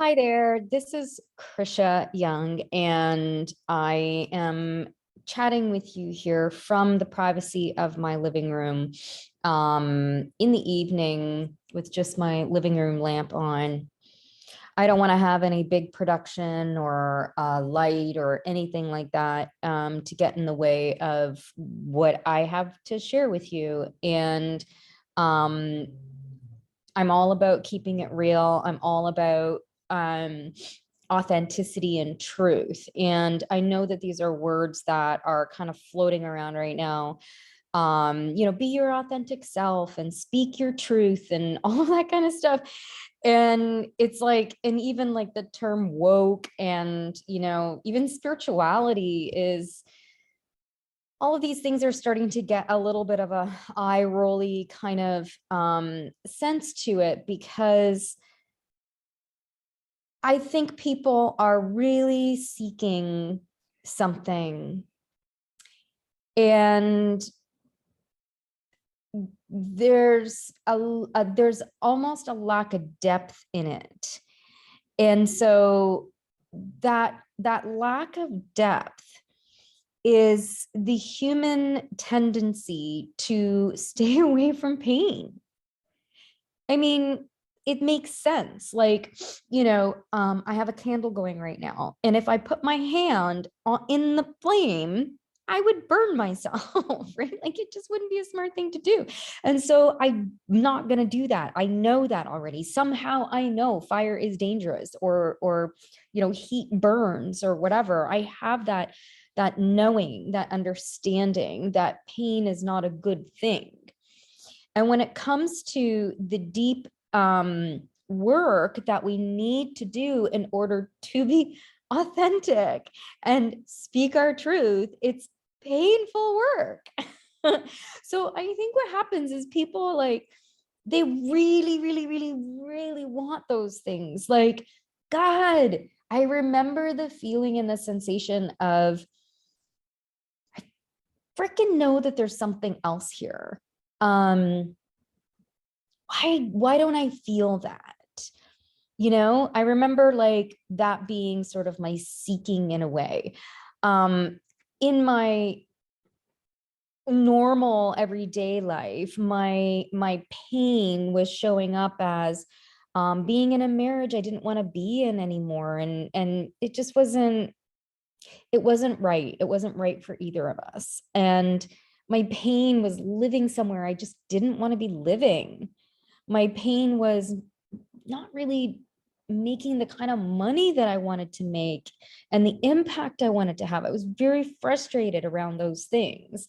Hi there, this is Krisha Young, and I am chatting with you here from the privacy of my living room in the evening with just my living room lamp on. I don't want to have any big production or light or anything like that to get in the way of what I have to share with you. And um, I'm all about keeping it real. I'm all about um, authenticity and truth. And I know that these are words that are kind of floating around right now. Be your authentic self and speak your truth and all of that kind of stuff. And it's like, and even like the term woke and, even spirituality is, all of these things are starting to get a little bit of a eye rolly kind of sense to it, because I think people are really seeking something, and there's almost a lack of depth in it. And so that lack of depth is the human tendency to stay away from pain. I mean, it makes sense. Like, I have a candle going right now, and if I put my hand in the flame, I would burn myself, right? Like, it just wouldn't be a smart thing to do. And so I'm not going to do that. I know that already. Somehow I know fire is dangerous, or heat burns or whatever. I have that knowing, that understanding that pain is not a good thing. And when it comes to the deep work that we need to do in order to be authentic and speak our truth, it's painful work. So I think what happens is people, like, they really, really, really, really want those things. Like, God, I remember the feeling and the sensation of, I freaking know that there's something else here. Why don't I feel that? I remember like that being sort of my seeking in a way. In my normal everyday life, my pain was showing up as being in a marriage I didn't want to be in anymore, and it just wasn't right. It wasn't right for either of us. And my pain was living somewhere I just didn't want to be living. My pain was not really making the kind of money that I wanted to make and the impact I wanted to have. I was very frustrated around those things.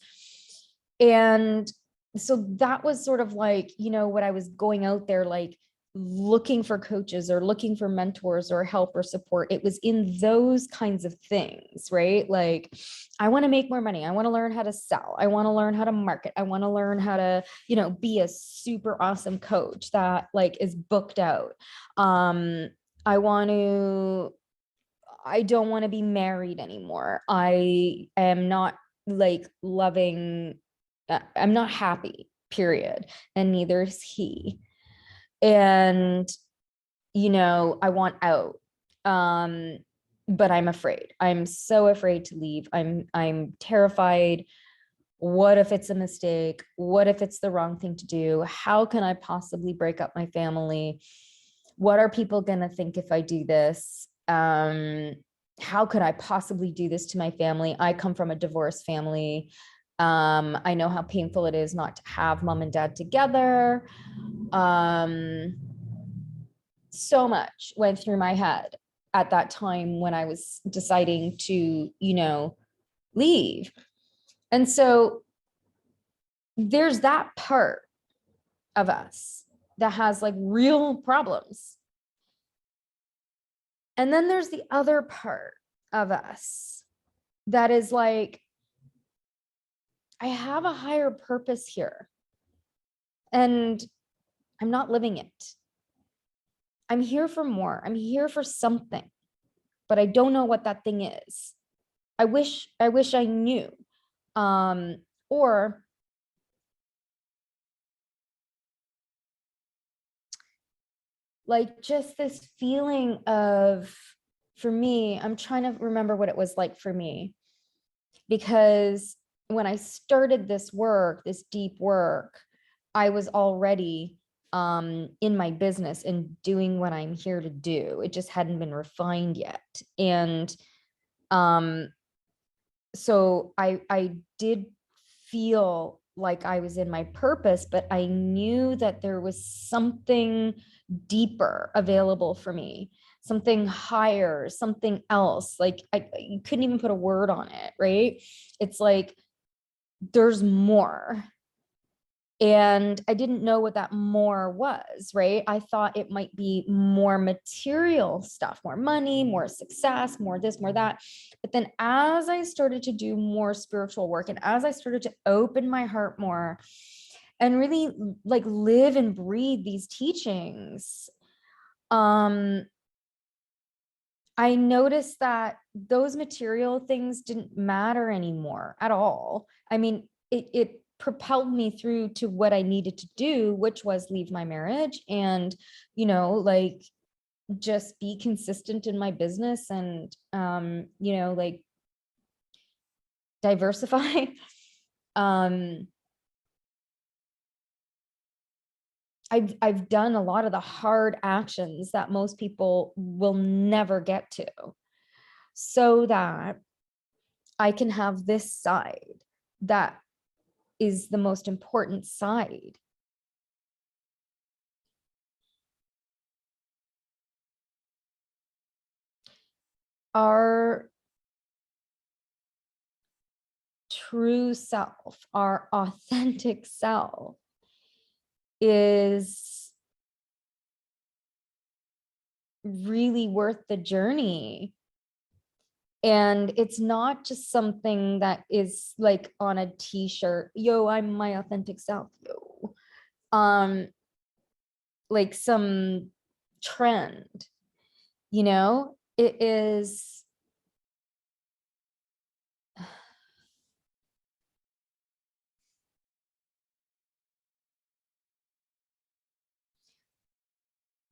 And so that was sort of like, what I was going out there, like looking for coaches or looking for mentors or help or support. It was in those kinds of things, right? Like, I want to make more money. I want to learn how to sell. I want to learn how to market. I want to learn how to, be a super awesome coach that like is booked out. I want to, I don't want to be married anymore. I am not like loving, I'm not happy, period. And neither is he. And, I want out. But I'm afraid. I'm so afraid to leave. I'm terrified. What if it's a mistake? What if it's the wrong thing to do? How can I possibly break up my family? What are people going to think if I do this? How could I possibly do this to my family? I come from a divorced family. I know how painful it is not to have mom and dad together. So much went through my head at that time when I was deciding to, leave. And so there's that part of us that has like real problems. And then there's the other part of us that is like, I have a higher purpose here and I'm not living it. I'm here for more. I'm here for something, but I don't know what that thing is. I wish I knew. Or like just this feeling of, for me, I'm trying to remember what it was like for me, because when I started this work, this deep work, I was already in my business and doing what I'm here to do. It just hadn't been refined yet. And um, so I did feel like I was in my purpose, but I knew that there was something deeper available for me, something higher, something else. Like you couldn't even put a word on it, right? It's like there's more. And I didn't know what that more was, right? I thought it might be more material stuff, more money, more success, more this, more that. But then as I started to do more spiritual work and as I started to open my heart more and really like live and breathe these teachings, I noticed that those material things didn't matter anymore at all. I mean, it propelled me through to what I needed to do, which was leave my marriage and, like just be consistent in my business and, like diversify. um, I've done a lot of the hard actions that most people will never get to, so that I can have this side that is the most important side. Our true self, our authentic self is really worth the journey. And it's not just something that is like on a t-shirt, yo, I'm my authentic self, yo. Like some trend, it is.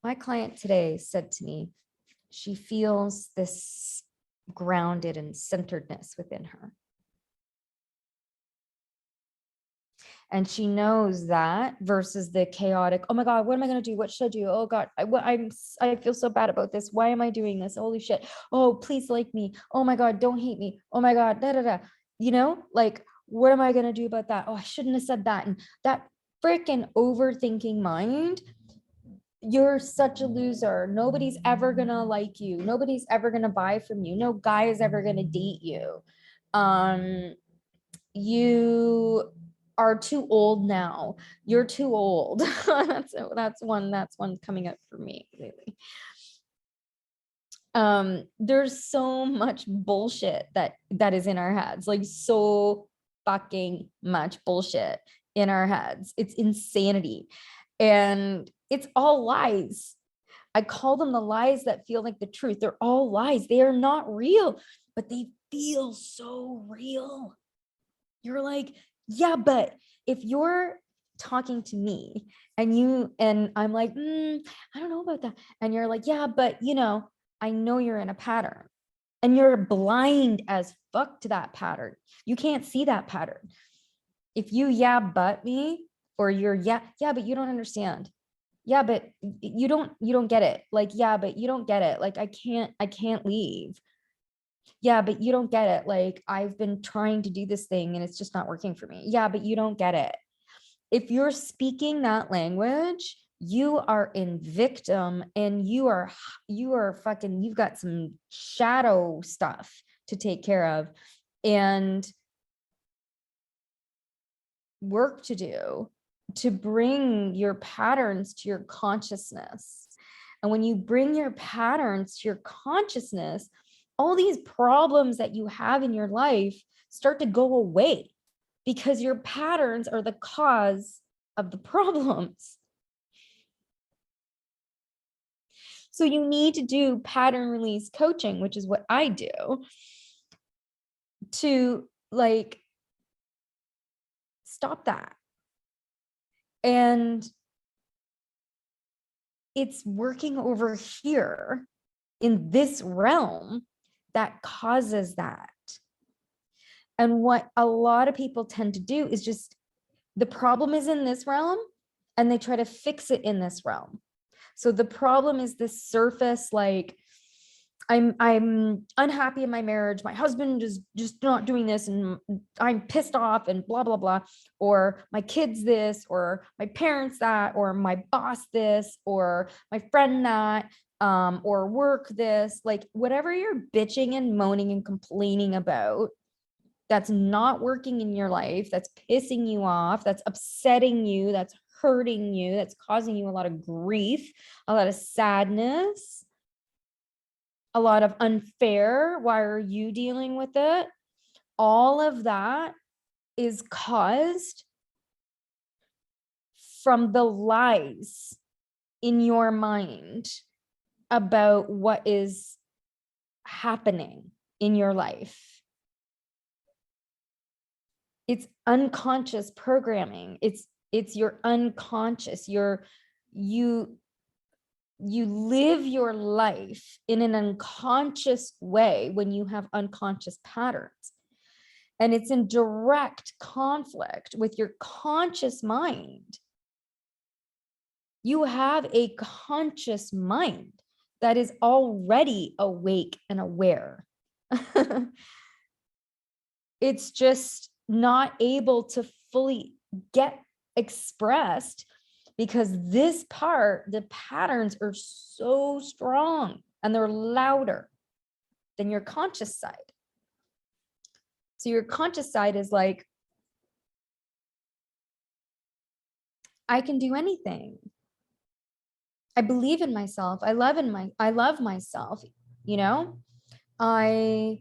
My client today said to me, she feels this grounded and centeredness within her. And she knows that versus the chaotic, oh my God, what am I going to do? What should I do? Oh God, I feel so bad about this. Why am I doing this? Holy shit. Oh, please like me. Oh my God, don't hate me. Oh my God, da da da. Like, what am I going to do about that? Oh, I shouldn't have said that. And that freaking overthinking mind, you're such a loser. Nobody's ever gonna like you. Nobody's ever gonna buy from you. No guy is ever gonna date you. You are too old now. You're too old. that's one coming up for me lately. There's so much bullshit that is in our heads, like so fucking much bullshit in our heads. It's insanity. And it's all lies. I call them the lies that feel like the truth. They're all lies. They are not real, but they feel so real. You're like, yeah, but if you're talking to me and I'm like, I don't know about that. And you're like, yeah, but I know you're in a pattern and you're blind as fuck to that pattern. You can't see that pattern. If you, yeah, but me, or you're, yeah, but you don't understand. Yeah, but you don't get it. Like, yeah, but you don't get it. Like, I can't leave. Yeah, but you don't get it. Like, I've been trying to do this thing and it's just not working for me. Yeah, but you don't get it. If you're speaking that language, you are in victim and you are fucking, you've got some shadow stuff to take care of and work to do to bring your patterns to your consciousness. And when you bring your patterns to your consciousness, all these problems that you have in your life start to go away because your patterns are the cause of the problems. So you need to do pattern release coaching, which is what I do, to like stop that. And it's working over here in this realm that causes that. And what a lot of people tend to do is just, the problem is in this realm and they try to fix it in this realm. So the problem is this surface, like, I'm unhappy in my marriage. My husband is just not doing this and I'm pissed off and blah, blah, blah. Or my kids this, or my parents that, or my boss this, or my friend that, or work this, like whatever you're bitching and moaning and complaining about, that's not working in your life, that's pissing you off, that's upsetting you, that's hurting you, that's causing you a lot of grief, a lot of sadness, a lot of unfair. Why are you dealing with it? All of that is caused from the lies in your mind about what is happening in your life. It's unconscious programming. It's your unconscious. You live your life in an unconscious way when you have unconscious patterns. And it's in direct conflict with your conscious mind. You have a conscious mind that is already awake and aware. It's just not able to fully get expressed because this part, the patterns are so strong and they're louder than your conscious side. So your conscious side is like, I can do anything. I believe in myself. I love myself, you know? I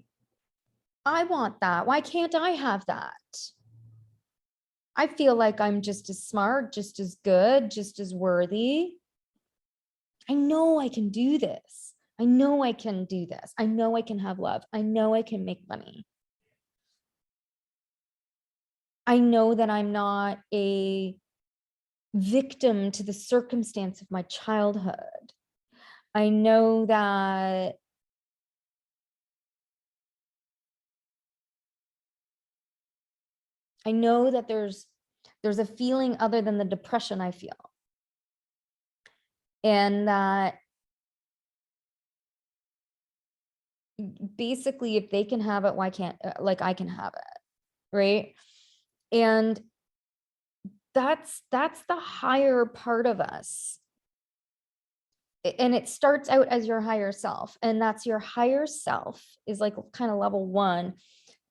want that. Why can't I have that? I feel like I'm just as smart, just as good, just as worthy. I know I can do this. I know I can do this. I know I can have love. I know I can make money. I know that I'm not a victim to the circumstance of my childhood. I know that there's a feeling other than the depression I feel. And that basically if they can have it, why can't, like I can have it, right? And that's the higher part of us. And it starts out as your higher self, and that's your higher self is like kind of level one,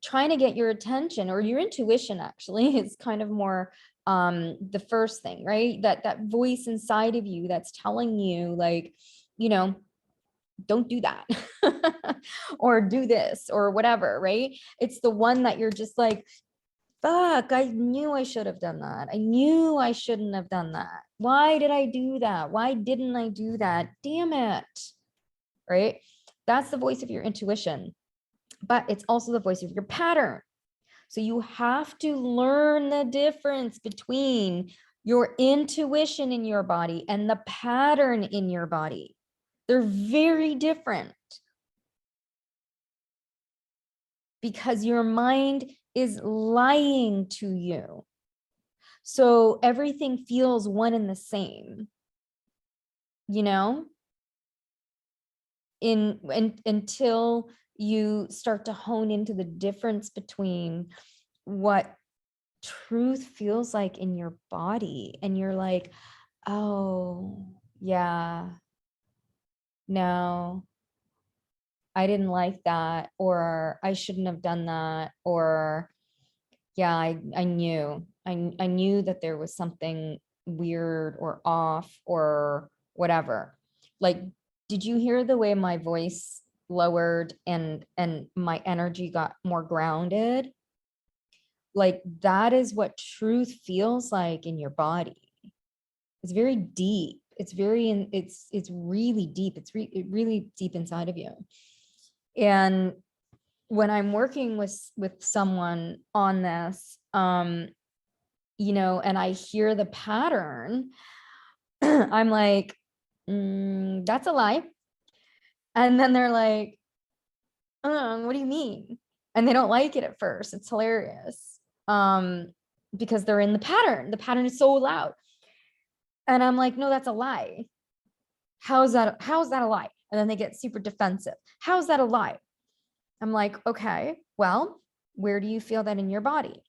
trying to get your attention, or your intuition actually is kind of more the first thing, right? That voice inside of you that's telling you like, you know, don't do that or do this or whatever, right? It's the one that you're just like, fuck, I knew I should have done that. I knew I shouldn't have done that. Why did I do that? Why didn't I do that? Damn it. Right? That's the voice of your intuition, but it's also the voice of your pattern. So you have to learn the difference between your intuition in your body and the pattern in your body. They're very different because your mind is lying to you. So everything feels one and the same, you know, until you start to hone into the difference between what truth feels like in your body. And you're like, oh, yeah, no, I didn't like that, or I shouldn't have done that, or yeah, I knew that there was something weird or off or whatever. Like, did you hear the way my voice lowered and my energy got more grounded? Like that is what truth feels like in your body. It's very deep. It's very it's really deep. It's really deep inside of you. And when I'm working with someone on this, you know, and I hear the pattern, I'm like, That's a lie. And then they're like, what do you mean? And they don't like it at first. It's hilarious. Because they're in the pattern. The pattern is so loud. And I'm like, no, that's a lie. How's that a lie? And then they get super defensive. How's that a lie? I'm like, okay, well, where do you feel that in your body?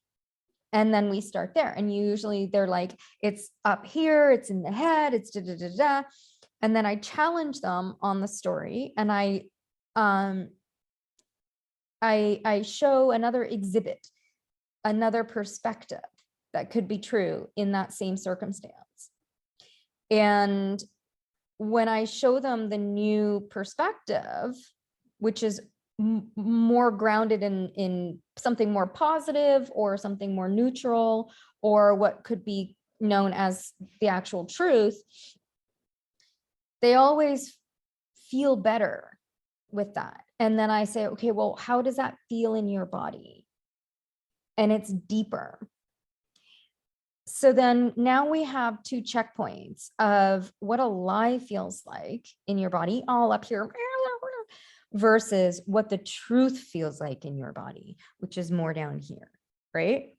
And then we start there. And usually they're like, it's up here, it's in the head, it's da da da da. And then I challenge them on the story, and I show another exhibit, another perspective that could be true in that same circumstance. And when I show them the new perspective, which is more grounded in something more positive or something more neutral, or what could be known as the actual truth, they always feel better with that. And then I say, okay, well, how does that feel in your body? And it's deeper. So then now we have two checkpoints of what a lie feels like in your body, all up here, versus what the truth feels like in your body, which is more down here, right?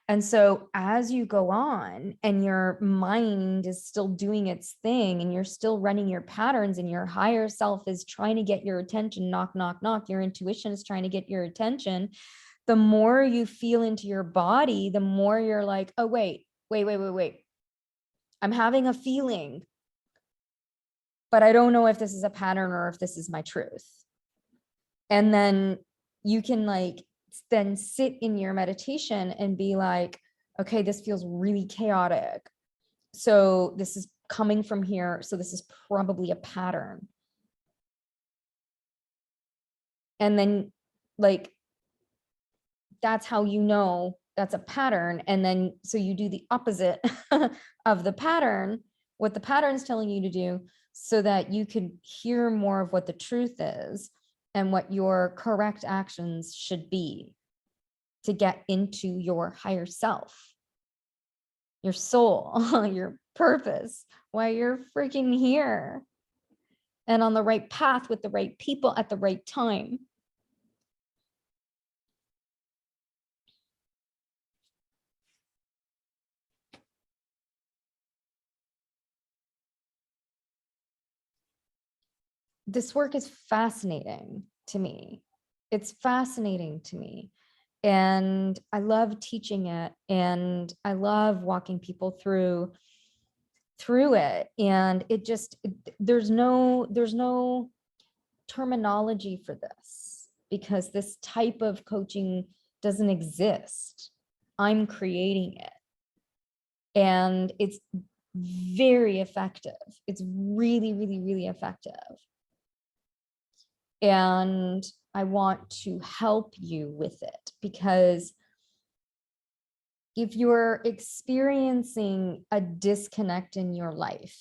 And so as you go on and your mind is still doing its thing and you're still running your patterns and your higher self is trying to get your attention, knock, knock, knock, your intuition is trying to get your attention, the more you feel into your body, the more you're like, oh, wait. I'm having a feeling, but I don't know if this is a pattern or if this is my truth. And then you can like then sit in your meditation and be like, okay, this feels really chaotic. So this is coming from here. So this is probably a pattern. And then like, that's how you know that's a pattern. And then, so you do the opposite of the pattern, what the pattern's telling you to do, so that you can hear more of what the truth is and what your correct actions should be to get into your higher self, your soul, your purpose, why you're freaking here, and on the right path with the right people at the right time. This work is fascinating to me. It's fascinating to me. And I love teaching it. And I love walking people through it. And it just, there's no terminology for this, because this type of coaching doesn't exist. I'm creating it. And it's very effective. It's really, really, really effective. And I want to help you with it, because if you're experiencing a disconnect in your life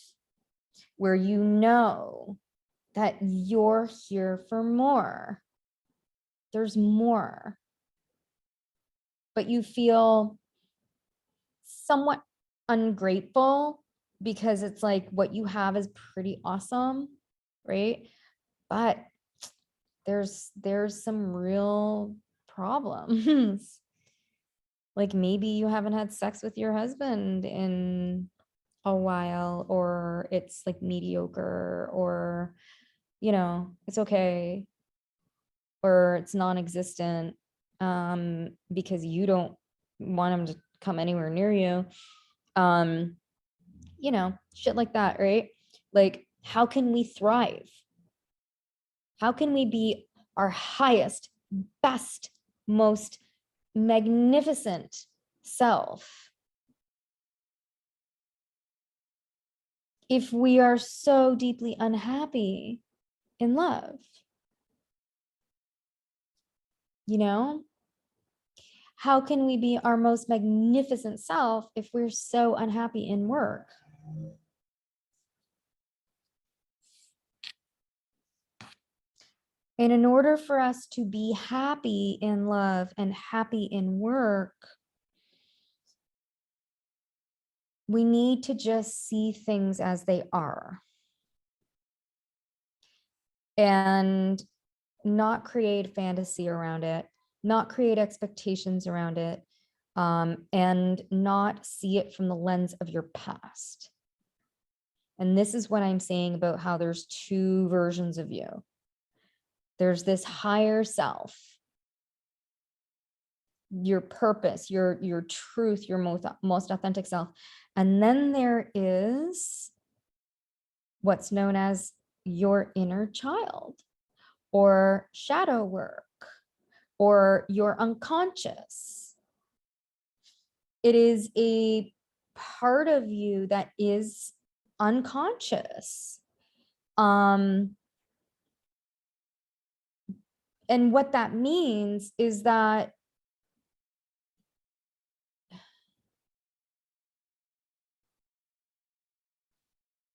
where you know that you're here for more, there's more, but you feel somewhat ungrateful because it's like what you have is pretty awesome, right? But there's some real problems. Like maybe you haven't had sex with your husband in a while, or it's like mediocre, or it's okay, or it's non-existent, because you don't want him to come anywhere near you. Shit like that, right? Like, how can we thrive? How can we be our highest, best, most magnificent self if we are so deeply unhappy in love? How can we be our most magnificent self if we're so unhappy in work? And in order for us to be happy in love and happy in work, we need to just see things as they are. and not create fantasy around it, not create expectations around it, and not see it from the lens of your past. And this is what I'm saying about how there's two versions of you. There's this higher self, your purpose, your truth, your most authentic self. And then there is what's known as your inner child, or shadow work, or your unconscious. It is a part of you that is unconscious. And what that means is that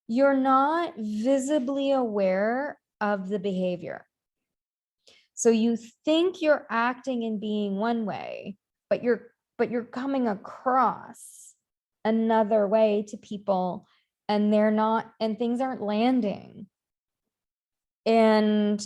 you're not visibly aware of the behavior. So you think you're acting and being one way, but you're coming across another way to people, and they're not, and things aren't landing. And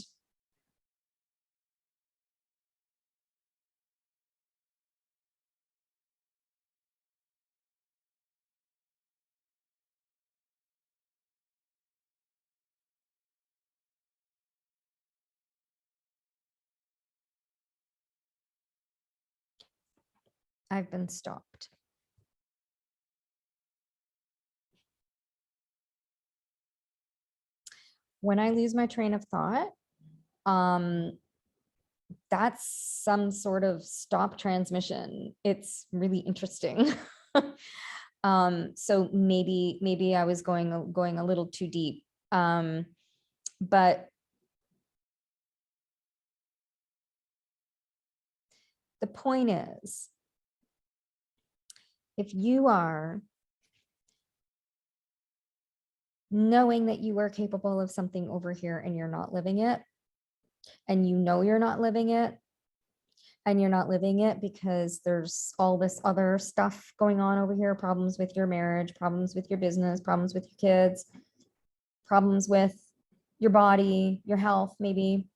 I've been stopped. When I lose my train of thought, that's some sort of stop transmission. It's really interesting. So maybe I was going a little too deep. But the point is, if you are knowing that you are capable of something over here and you're not living it, and you know you're not living it, and you're not living it because there's all this other stuff going on over here, problems with your marriage, problems with your business, problems with your kids, problems with your body, your health, maybe,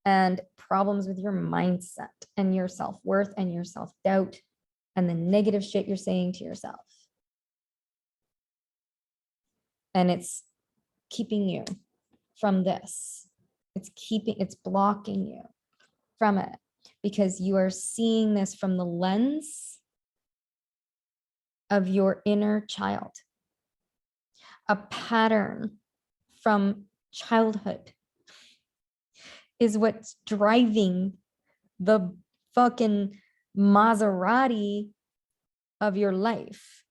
and problems with your mindset and your self-worth and your self-doubt and the negative shit you're saying to yourself. And it's keeping you from this. It's blocking you from it because you are seeing this from the lens of your inner child, a pattern from childhood is what's driving the fucking Maserati of your life,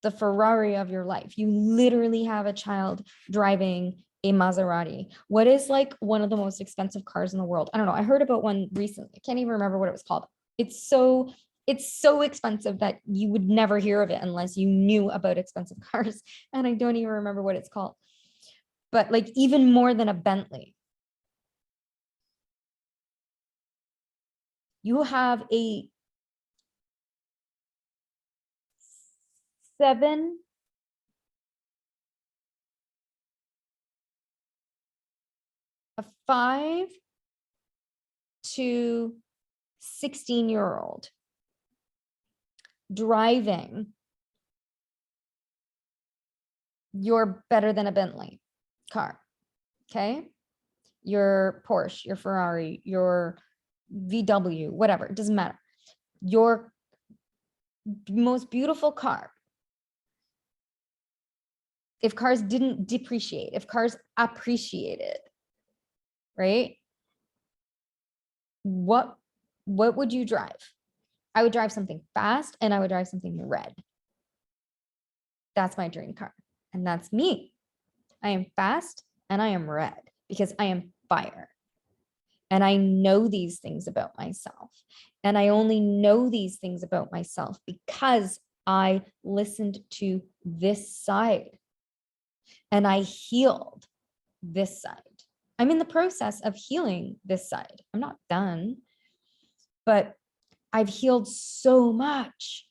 the Ferrari of your life. You literally have a child driving a Maserati. What is like one of the most expensive cars in the world? I don't know. I heard about one recently. I can't even remember what it was called. It's so expensive that you would never hear of it unless you knew about expensive cars. And I don't even remember what it's called. But like even more than a Bentley. You have a 5 to 16-year-old driving your better than a Bentley car. Okay. Your Porsche, your Ferrari, your VW, whatever, it doesn't matter. Your most beautiful car. If cars didn't depreciate, if cars appreciated, right? What would you drive? I would drive something fast and I would drive something red. That's my dream car. And that's me. I am fast and I am red because I am fire. And I know these things about myself. And I only know these things about myself because I listened to this side and I healed this side. I'm in the process of healing this side. I'm not done, but I've healed so much.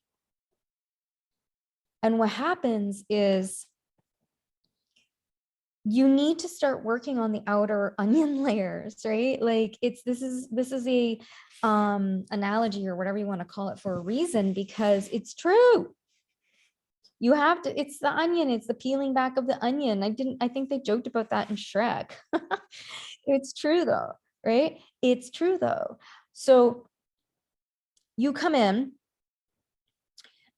And what happens is you need to start working on the outer onion layers, right? Like this is a analogy or whatever you want to call it for a reason, because it's true. You have to, it's the onion, it's the peeling back of the onion. I think they joked about that in Shrek. It's true though, right? It's true though. So you come in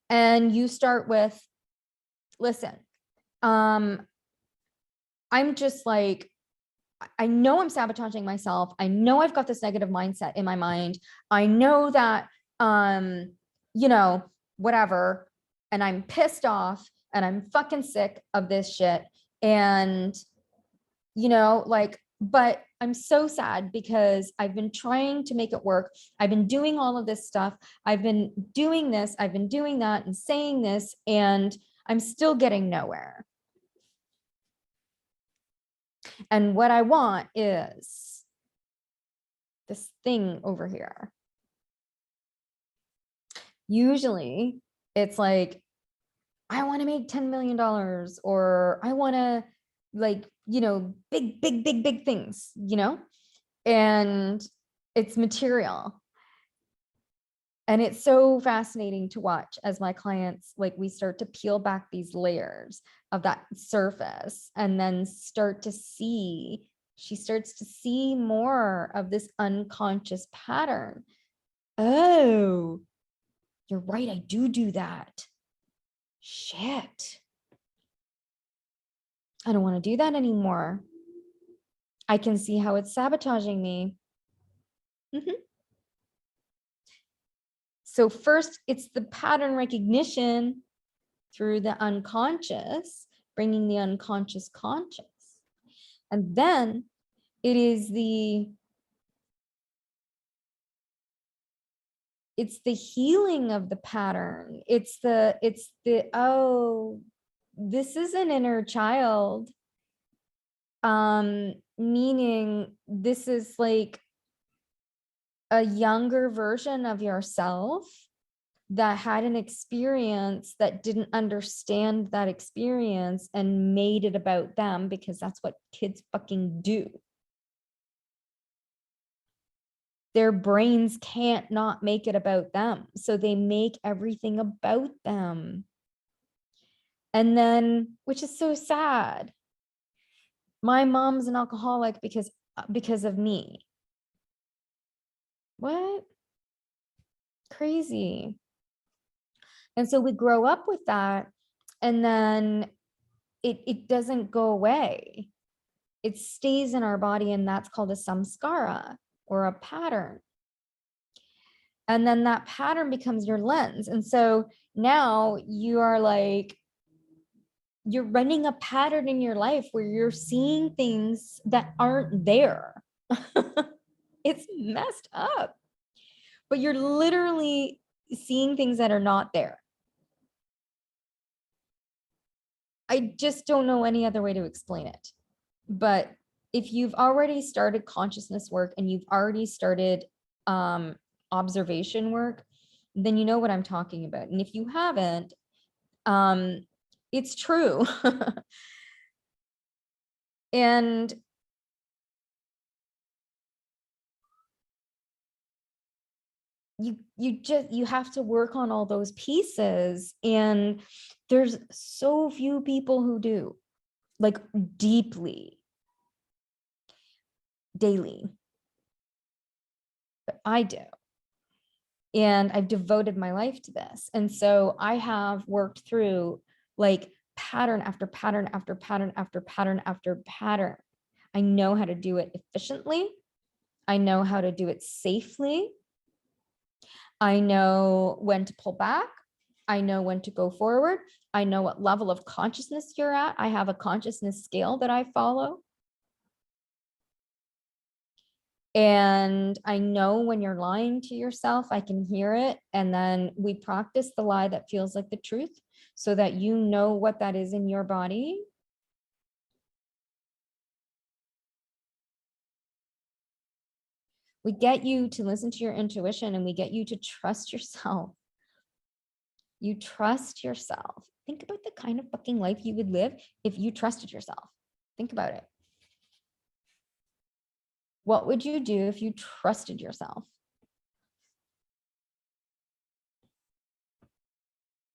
and you start with, listen, I'm just like, I know I'm sabotaging myself. I know I've got this negative mindset in my mind. I know that, you know, whatever. And I'm pissed off and I'm fucking sick of this shit. And, you know, like, but I'm so sad because I've been trying to make it work. I've been doing all of this stuff. I've been doing this. I've been doing that and saying this, and I'm still getting nowhere. And what I want is this thing over here. Usually it's like, I want to make $10 million, or I want to, like, you know, big things, you know, and it's material. And it's so fascinating to watch as my clients, like, we start to peel back these layers of that surface and then start to see, she starts to see more of this unconscious pattern. Oh, you're right, I do that. Shit. I don't want to do that anymore. I can see how it's sabotaging me. So first, it's the pattern recognition through the unconscious, bringing the unconscious conscious. And then it is it's the healing of the pattern. It's the, oh, this is an inner child. Meaning this is like a younger version of yourself that had an experience that didn't understand that experience and made it about them, because that's what kids fucking do. Their brains can't not make it about them. So they make everything about them. And then, which is so sad, my mom's an alcoholic because of me. What? Crazy. And so we grow up with that, and then it doesn't go away. It stays in our body, and that's called a samskara, or a pattern. And then that pattern becomes your lens. And so now you are like, you're running a pattern in your life where you're seeing things that aren't there. It's messed up, but you're literally seeing things that are not there. I just don't know any other way to explain it. But if you've already started consciousness work and you've already started observation work, then you know what I'm talking about. And if you haven't, it's true. And you have to work on all those pieces, and there's so few people who do, like, deeply, daily. But I do. And I've devoted my life to this. And so I have worked through, like, pattern after pattern after pattern after pattern after pattern. I know how to do it efficiently. I know how to do it safely. I know when to pull back. I know when to go forward. I know what level of consciousness you're at. I have a consciousness scale that I follow. And I know when you're lying to yourself. I can hear it. And then we practice the lie that feels like the truth, so that you know what that is in your body. We get you to listen to your intuition, and we get you to trust yourself. You trust yourself. Think about the kind of fucking life you would live if you trusted yourself. Think about it. What would you do if you trusted yourself?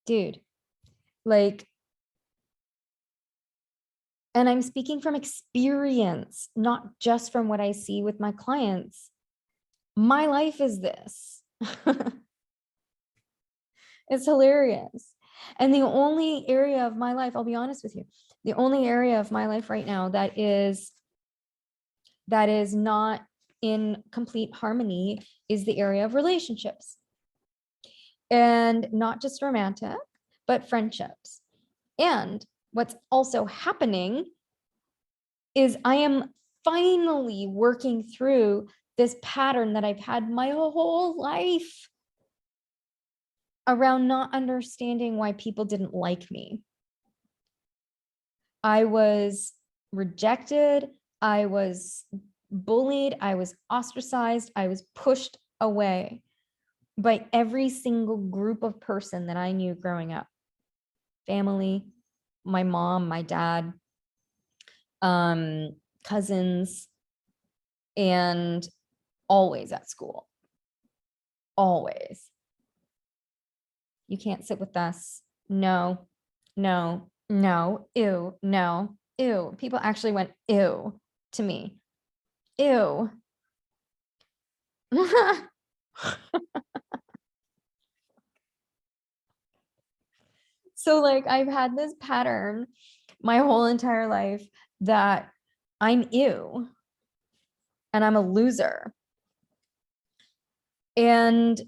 Dude, like, and I'm speaking from experience, not just from what I see with my clients. My life is this. It's hilarious. And the only area of my life, I'll be honest with you, the only area of my life right now that is not in complete harmony is the area of relationships. And not just romantic, but friendships. And what's also happening is I am finally working through this pattern that I've had my whole life around not understanding why people didn't like me. I was rejected. I was bullied. I was ostracized. I was pushed away by every single group of person that I knew growing up. Family, my mom, my dad, cousins, and always at school. Always. You can't sit with us. No, no, no, ew, no, ew. People actually went ew to me. Ew. So like I've had this pattern my whole entire life that I'm ew and I'm a loser. And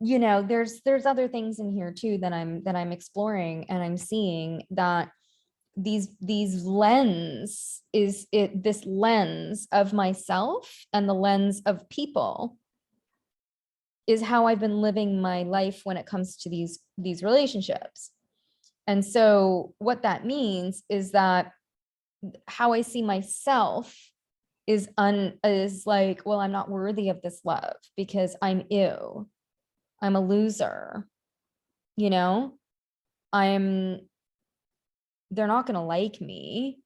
you know, there's other things in here too that I'm exploring, and I'm seeing that this lens of myself and the lens of people is how I've been living my life when it comes to these relationships. And so what that means is that how I see myself is like, well, I'm not worthy of this love because I'm ew. I'm a loser. You know, they're not going to like me.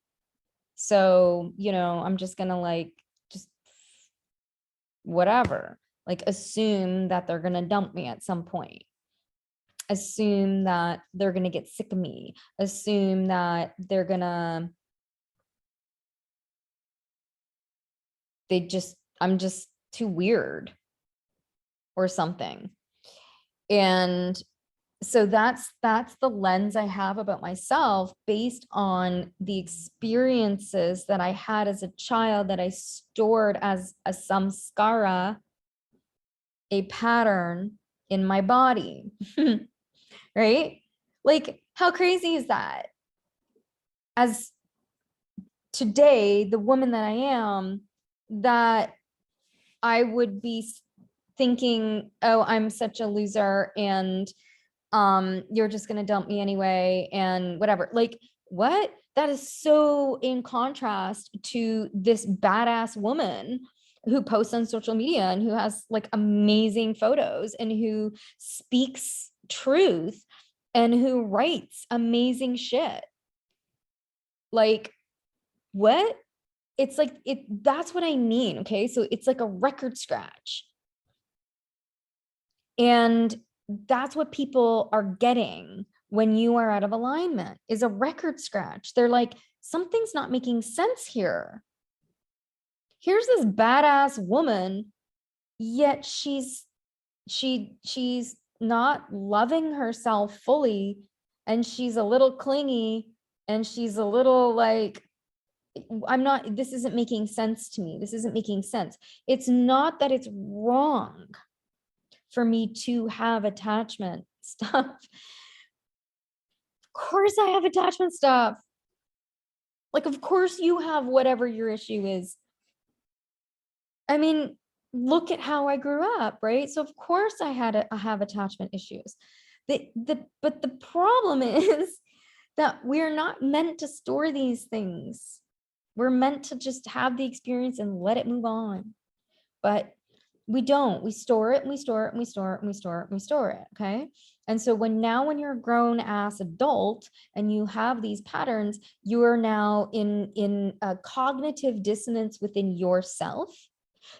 So, you know, I'm just going to like, just whatever, like assume that they're going to dump me at some point. Assume that they're going to get sick of me. Assume that they're going to, I'm just too weird or something. And so that's the lens I have about myself based on the experiences that I had as a child that I stored as a samskara, a pattern in my body. Right? Like, how crazy is that? As today, the woman that I am, that I would be thinking, oh, I'm such a loser and you're just going to dump me anyway and whatever. Like, what? That is so in contrast to this badass woman who posts on social media and who has like amazing photos and who speaks truth and who writes amazing shit. Like, what? It's like, that's what I mean. Okay. So it's like a record scratch. And that's what people are getting when you are out of alignment, is a record scratch. They're like, something's not making sense here. Here's this badass woman, yet she's not loving herself fully, and she's a little clingy, and she's a little like, this isn't making sense to me. This isn't making sense. It's not that it's wrong for me to have attachment stuff. Of course I have attachment stuff. Like, of course you have whatever your issue is. I mean, look at how I grew up, right? So of course I have attachment issues. But the problem is that we're not meant to store these things. We're meant to just have the experience and let it move on. But we don't. We store it and we store it and we store it and we store it and we store it. Okay. And so when you're a grown ass adult and you have these patterns, you are now in a cognitive dissonance within yourself.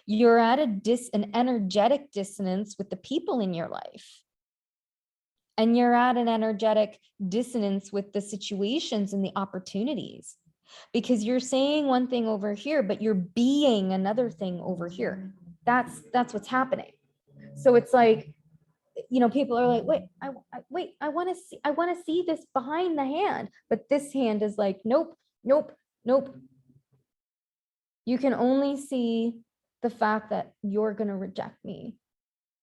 You're at an energetic dissonance with the people in your life. And you're at an energetic dissonance with the situations and the opportunities, because you're saying one thing over here, but you're being another thing over here. That's what's happening. So it's like, people are like, wait, I want to see this behind the hand, but this hand is like, nope, nope, nope. You can only see the fact that you're going to reject me.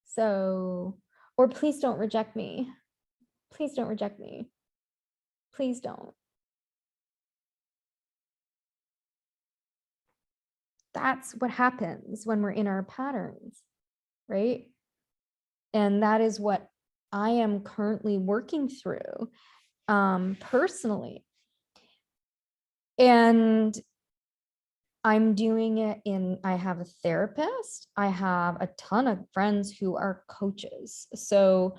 So, or please don't reject me. Please don't reject me. Please don't. That's what happens when we're in our patterns, right? And that is what I am currently working through personally. And I'm doing it I have a therapist. I have a ton of friends who are coaches. So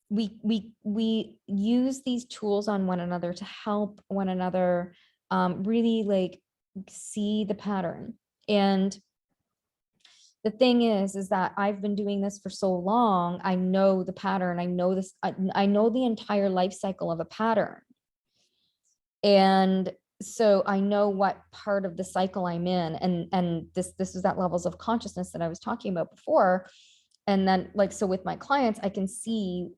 we use these tools on one another to help one another really like see the pattern. And the thing is that I've been doing this for so long. I know the pattern. I know this. I know the entire life cycle of a pattern. And so I know what part of the cycle I'm in. And this is that levels of consciousness that I was talking about before. And then like, so with my clients, I can see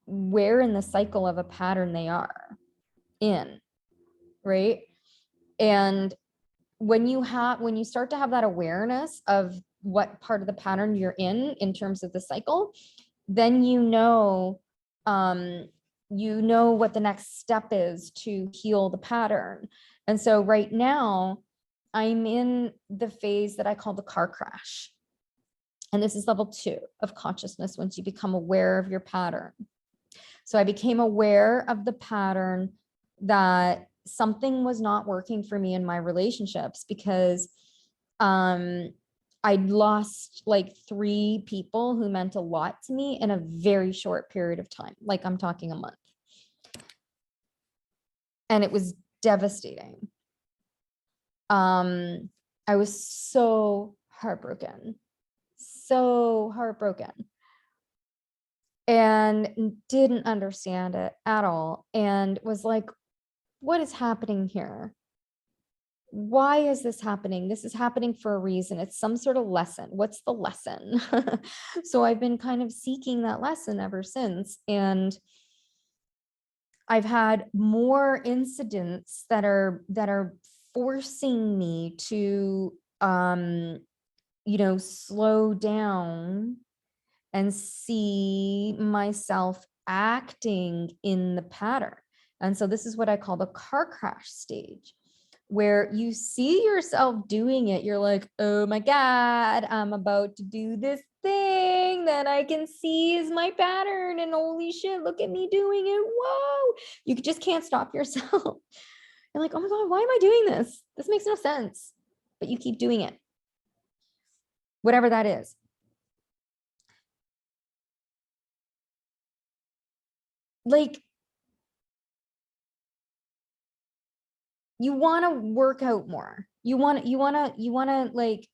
where in the cycle of a pattern they are in, right? And when you start to have that awareness of what part of the pattern you're in terms of the cycle, then you know what the next step is to heal the pattern. And so right now I'm in the phase that I call the car crash. And this is level 2 of consciousness once you become aware of your pattern. So I became aware of the pattern that something was not working for me in my relationships, because I'd lost like 3 people who meant a lot to me in a very short period of time. Like I'm talking a month. And it was devastating. I was so heartbroken, and didn't understand it at all. And was like, what is happening here? Why is this happening? This is happening for a reason. It's some sort of lesson. What's the lesson? So I've been kind of seeking that lesson ever since. And I've had more incidents that are forcing me to slow down and see myself acting in the pattern. And so this is what I call the car crash stage, where you see yourself doing it. You're like, oh my God, I'm about to do this thing that I can see is my pattern. And holy shit, look at me doing it. Whoa. You just can't stop yourself. You're like, oh my God, why am I doing this? This makes no sense. But you keep doing it. Whatever that is. Like, you want to work out more. You want to like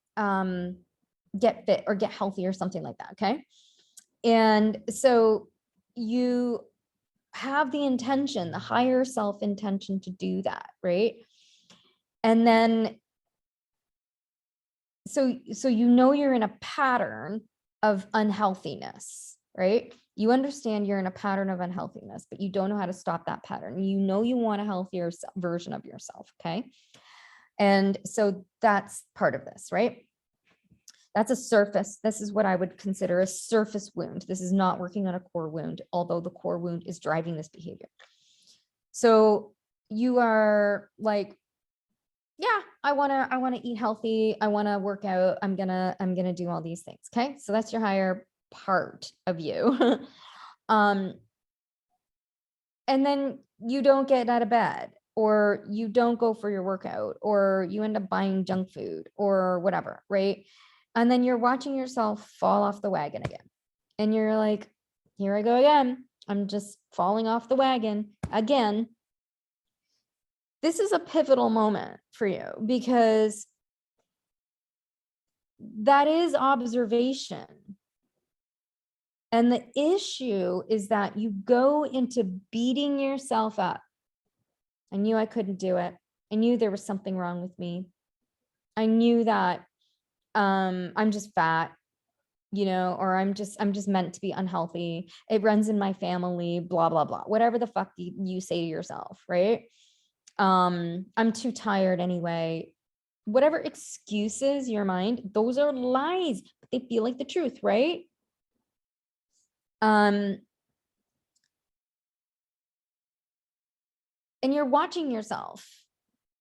get fit or get healthy or something like that. Okay. And so you have the intention, the higher self intention to do that. Right. And then, so you're in a pattern of unhealthiness, right? You understand you're in a pattern of unhealthiness, but you don't know how to stop that pattern. You know you want a healthier version of yourself, okay? And so that's part of this, right? That's a surface. This is what I would consider a surface wound. This is not working on a core wound, although the core wound is driving this behavior. So you are like, yeah, I want to eat healthy. I want to work out. I'm going to do all these things. Okay. So that's your higher part of you. And then you don't get out of bed, or you don't go for your workout, or you end up buying junk food or whatever. Right. And then you're watching yourself fall off the wagon again. And you're like, here I go again. I'm just falling off the wagon again. This is a pivotal moment for you because that is observation. And the issue is that you go into beating yourself up. I knew I couldn't do it. I knew there was something wrong with me. I knew that I'm just fat, or I'm just meant to be unhealthy. It runs in my family, blah, blah, blah, whatever the fuck you say to yourself, right? I'm too tired anyway. Whatever excuses your mind, those are lies, but they feel like the truth, right? And you're watching yourself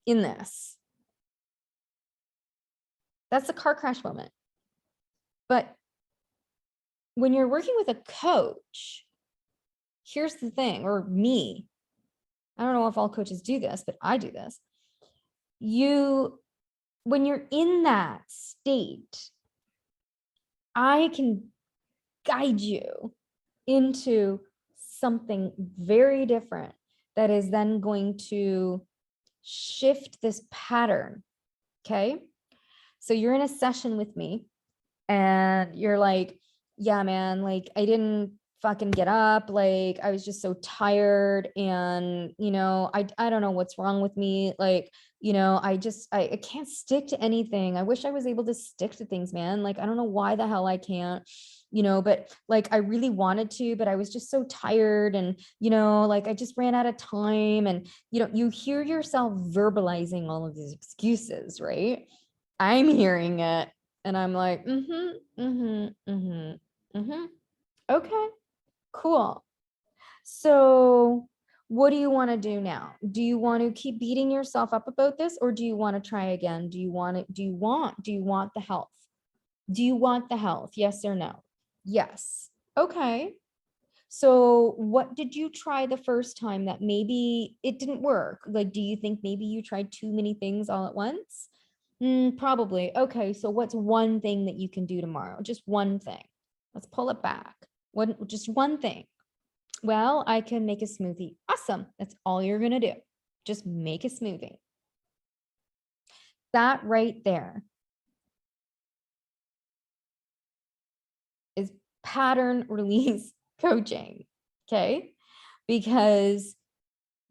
in this. That's the car crash moment. But when you're working with a coach, here's the thing, or me, I don't know if all coaches do this, but I do this. When you're in that state, I can guide you into something very different that is then going to shift this pattern. Okay. So you're in a session with me and you're like, yeah, man, like I didn't fucking get up. Like I was just so tired and, I don't know what's wrong with me. Like, I can't stick to anything. I wish I was able to stick to things, man. Like, I don't know why the hell I can't, but like, I really wanted to, but I was just so tired and, like I just ran out of time. And, you hear yourself verbalizing all of these excuses, right? I'm hearing it and I'm like, okay, cool. So what do you want to do now? Do you want to keep beating yourself up about this, or do you want to try again? Do you want the health? Do you want the health? Yes or no? Yes. Okay. So what did you try the first time that maybe it didn't work? Like, do you think maybe you tried too many things all at once? Probably. Okay. So what's one thing that you can do tomorrow? Just one thing. Let's pull it back. Just one thing. Well, I can make a smoothie. Awesome. That's all you're going to do. Just make a smoothie. That right there is pattern release coaching. Okay. Because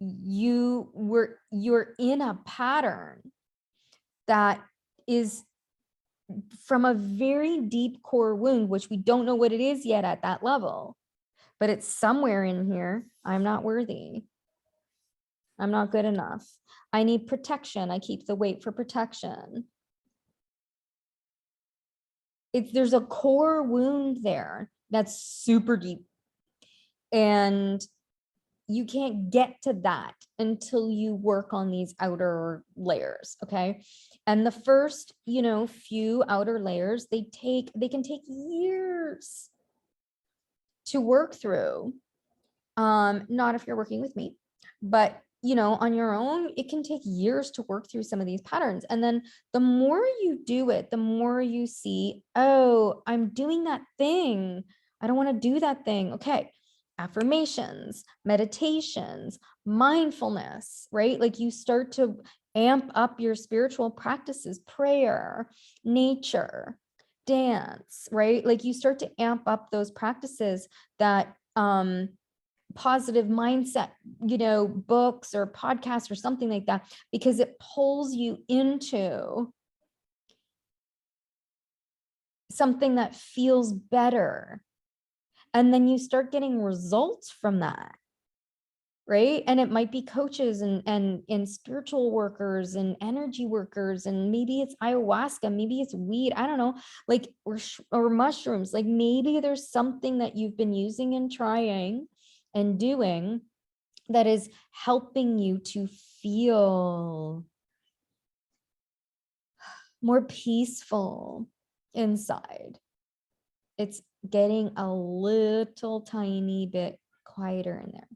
you're in a pattern that is from a very deep core wound, which we don't know what it is yet at that level, but it's somewhere in here. I'm not worthy. I'm not good enough. I need protection. I keep the weight for protection. There's a core wound there that's super deep. And you can't get to that until you work on these outer layers. Okay. And the first, few outer layers, they can take years to work through. Not if you're working with me, but on your own, it can take years to work through some of these patterns. And then the more you do it, the more you see, oh, I'm doing that thing. I don't want to do that thing. Okay. Affirmations, meditations, mindfulness, right? Like you start to amp up your spiritual practices, prayer, nature, dance, right? Like you start to amp up those practices that, positive mindset, books or podcasts or something like that, because it pulls you into something that feels better. And then you start getting results from that. Right. And it might be coaches and spiritual workers and energy workers, and maybe it's ayahuasca, maybe it's weed, I don't know, like, or mushrooms. Like maybe there's something that you've been using and trying and doing that is helping you to feel more peaceful inside. It's getting a little tiny bit quieter in there.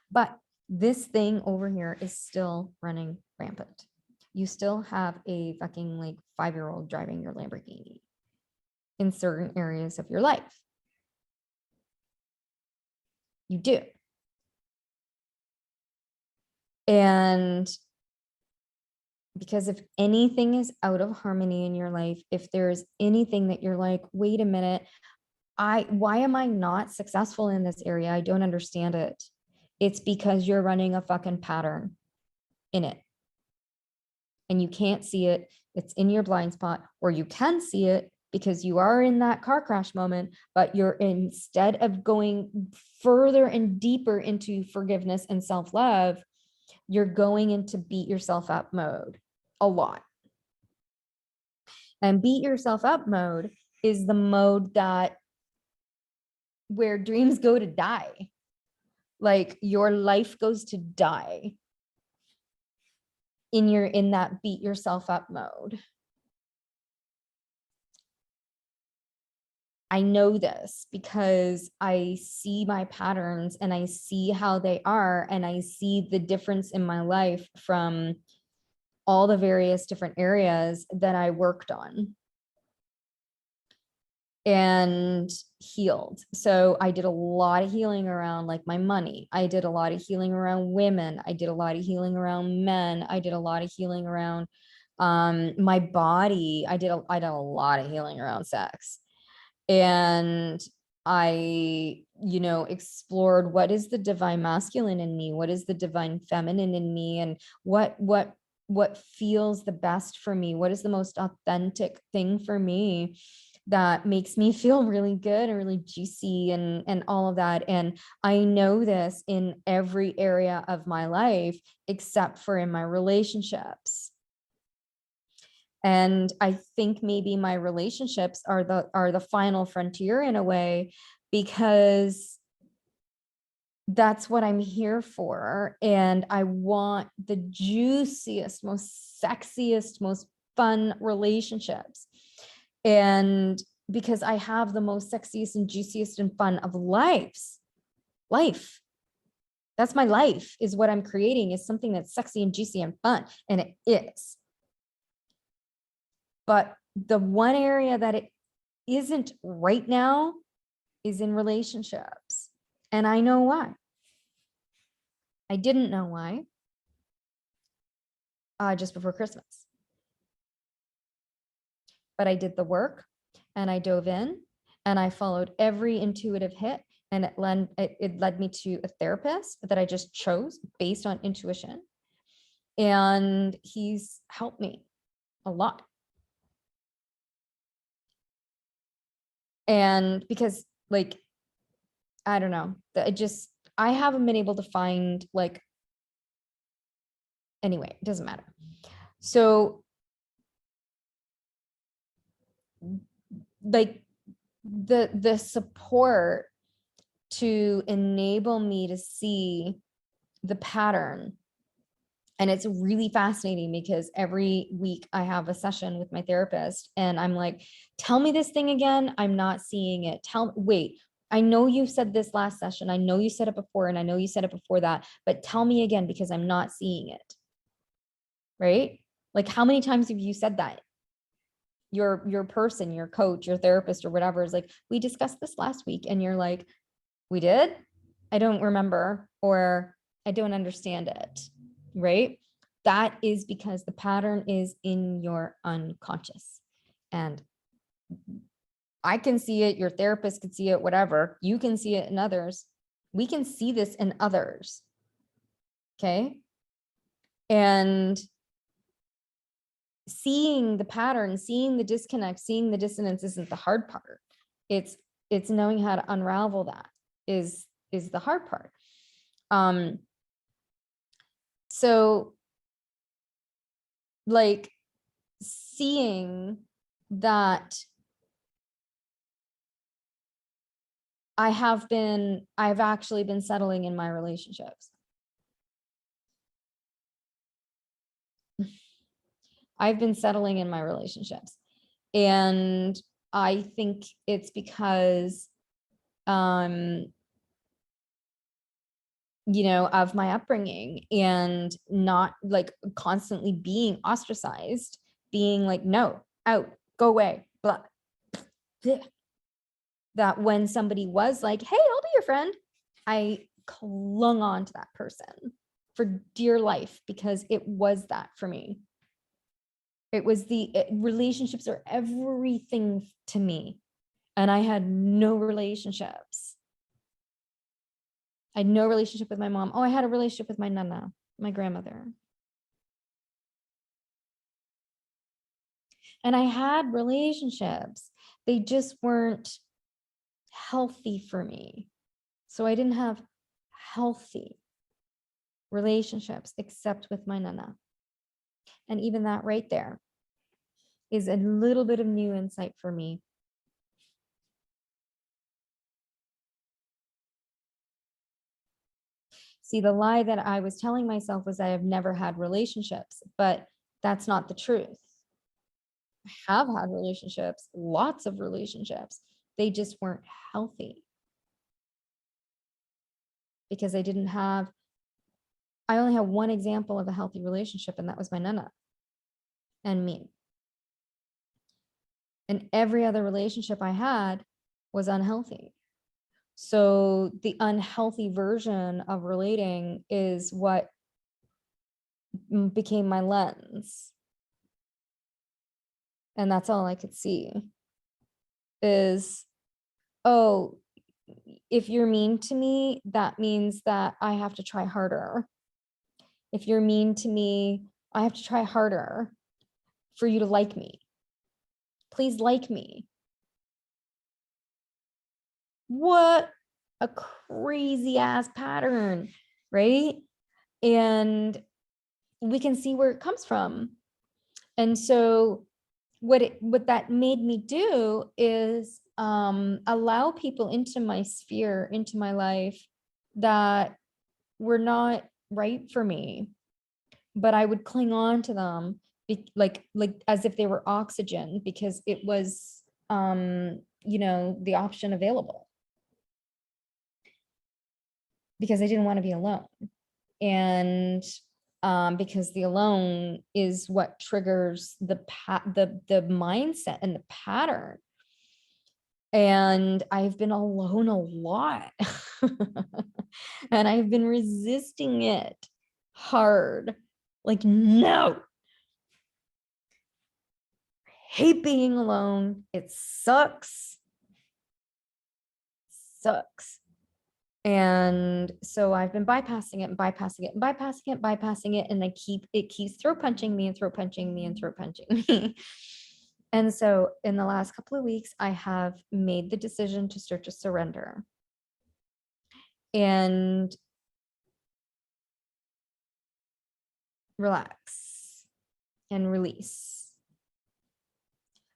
But this thing over here is still running rampant. You still have a fucking like 5-year-old driving your Lamborghini in certain areas of your life. You do. And because if anything is out of harmony in your life, if there's anything that you're like, wait a minute, why am I not successful in this area? I don't understand it. It's because you're running a fucking pattern in it. And you can't see it. It's in your blind spot, or you can see it because you are in that car crash moment, but you're, instead of going further and deeper into forgiveness and self-love, you're going into beat yourself up mode a lot. And beat yourself up mode is the mode that where dreams go to die. Like your life goes to die in that beat yourself up mode. I know this because I see my patterns and I see how they are, and I see the difference in my life from all the various different areas that I worked on and healed. So I did a lot of healing around like my money. I did a lot of healing around women. I did a lot of healing around men. I did a lot of healing around my body. I did a lot of healing around sex. And I, explored what is the divine masculine in me? What is the divine feminine in me? And what feels the best for me? What is the most authentic thing for me that makes me feel really good and really juicy and all of that? And I know this in every area of my life, except for in my relationships. And I think maybe my relationships are the final frontier in a way, because that's what I'm here for. And I want the juiciest, most sexiest, most fun relationships. And because I have the most sexiest and juiciest and fun of life. That's my life, is what I'm creating, is something that's sexy and juicy and fun. And it is. But the one area that it isn't right now is in relationships. And I know why. I didn't know why just before Christmas. But I did the work and I dove in and I followed every intuitive hit, and it led me to a therapist that I just chose based on intuition. And he's helped me a lot. And because like, I don't know, I haven't been able to find anyway, it doesn't matter. So like the support to enable me to see the pattern. And it's really fascinating because every week I have a session with my therapist and I'm like, tell me this thing again. I'm not seeing it. Wait, I know you said this last session. I know you said it before, and I know you said it before that, but tell me again because I'm not seeing it. Right? Like, how many times have you said that? Your person, your coach, your therapist, or whatever is like, we discussed this last week, and you're like, we did? I don't remember, or I don't understand it. Right? That is because the pattern is in your unconscious. And I can see it, your therapist can see it, whatever. You can see it in others. We can see this in others. Okay? And seeing the pattern, seeing the disconnect, seeing the dissonance isn't the hard part. It's knowing how to unravel that is the hard part. So like seeing that I've actually been settling in my relationships. I've been settling in my relationships. And I think it's because, of my upbringing and not like constantly being ostracized, being like, no, out, go away, blah. That when somebody was like, hey, I'll be your friend, I clung on to that person for dear life because it was that for me. It was relationships are everything to me. And I had no relationships. I had no relationship with my mom. Oh, I had a relationship with my nana, my grandmother. And I had relationships. They just weren't healthy for me. So I didn't have healthy relationships except with my nana. And even that right there is a little bit of new insight for me. See, the lie that I was telling myself was I have never had relationships, but that's not the truth. I have had relationships, lots of relationships. They just weren't healthy because I only have one example of a healthy relationship, and that was my nana and me. And every other relationship I had was unhealthy. So the unhealthy version of relating is what became my lens. And that's all I could see is, oh, if you're mean to me, that means that I have to try harder. If you're mean to me, I have to try harder for you to like me. Please like me. What a crazy ass pattern, right? And we can see where it comes from. And so what that made me do is allow people into my sphere, into my life that were not right for me, but I would cling on to them like as if they were oxygen because it was the option available because I didn't want to be alone. And because the alone is what triggers the mindset and the pattern. And I've been alone a lot. And I've been resisting it hard. Like, no. I hate being alone. It sucks. Sucks. And so I've been bypassing it and bypassing it and bypassing it, bypassing it. And it keeps throat punching me and throat punching me and throat punching me. And so in the last couple of weeks, I have made the decision to start to surrender and relax and release.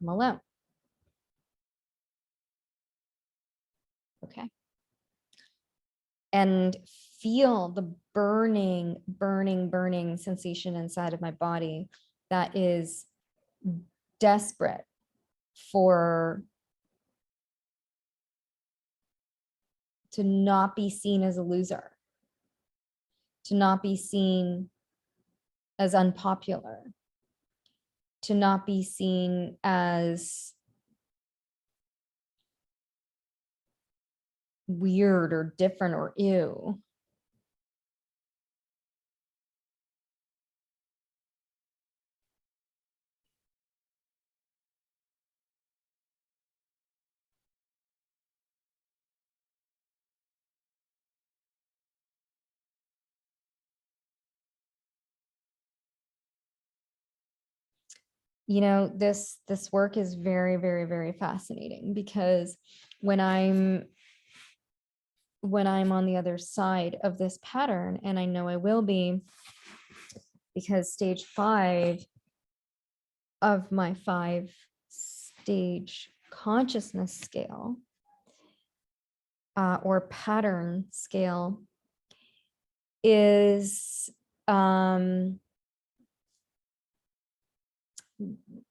I'm alone. Okay. And feel the burning, burning, burning sensation inside of my body that is desperate to not be seen as a loser, to not be seen as unpopular, to not be seen as weird or different or ew. This work is very, very, very fascinating because when I'm on the other side of this pattern, and I know I will be, because stage 5 of my 5-stage consciousness scale or pattern scale is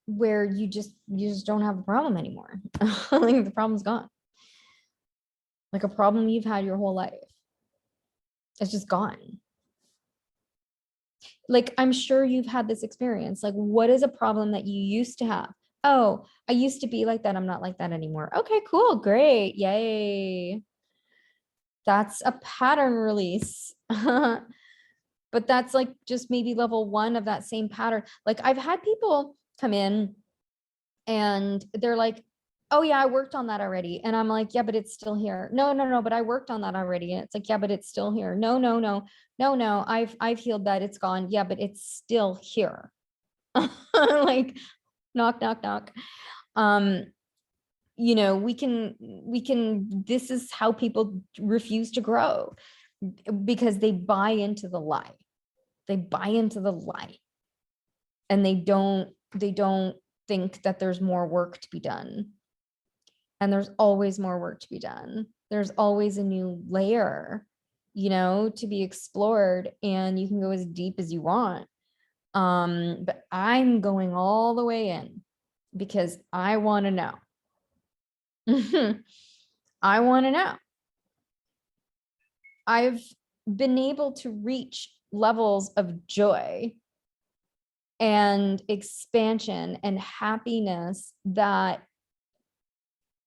where you just don't have a problem anymore. Like the problem's gone. Like a problem you've had your whole life. It's just gone. Like, I'm sure you've had this experience. Like, what is a problem that you used to have? Oh, I used to be like that. I'm not like that anymore. Okay, cool. Great. Yay. That's a pattern release. But that's like just maybe level one of that same pattern. Like I've had people come in and they're like, oh yeah, I worked on that already. And I'm like, yeah, but it's still here. No, no, no, but I worked on that already. And it's like, yeah, but it's still here. No, no, no, no, no. I've healed that. It's gone. Yeah, but it's still here. Like knock, knock, knock. You know, we can, this is how people refuse to grow because they buy into the lie. They buy into the lie and they don't think that there's more work to be done. And there's always more work to be done. There's always a new layer, you know, to be explored, and you can go as deep as you want. But I'm going all the way in because I want to know. I want to know. I've been able to reach levels of joy and expansion and happiness that,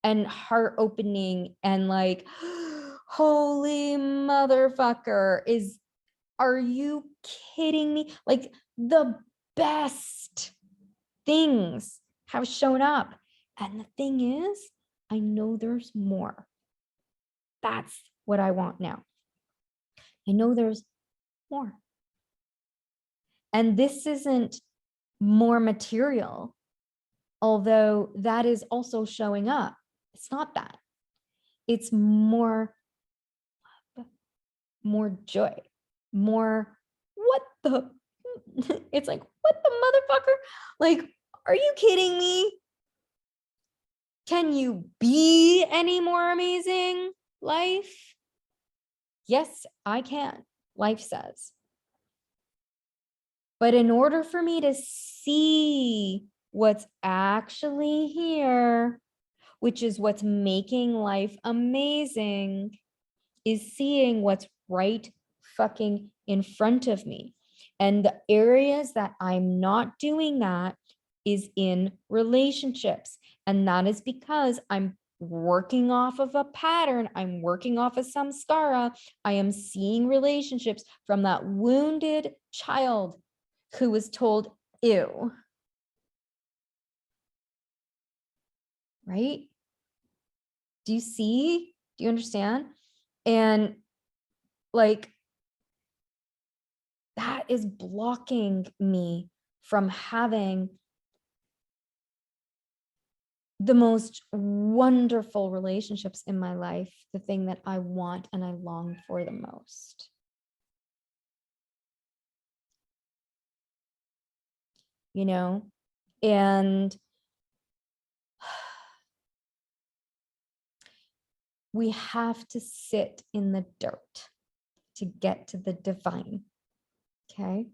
and heart opening and like, holy motherfucker, are you kidding me? Like the best things have shown up. And the thing is, I know there's more. That's what I want now. I know there's more. And this isn't more material, although that is also showing up. It's not that. It's more joy, more what the, it's like, what the motherfucker? Like, are you kidding me? Can you be any more amazing, life? Yes, I can, life says. But in order for me to see what's actually here, which is what's making life amazing, is seeing what's right fucking in front of me. And the areas that I'm not doing that is in relationships. And that is because I'm working off of a pattern. I'm working off of samskara. I am seeing relationships from that wounded child who was told, ew. Right? Do you see? Do you understand? And like, that is blocking me from having the most wonderful relationships in my life, the thing that I want and I long for the most. You know, and we have to sit in the dirt to get to the divine. Okay.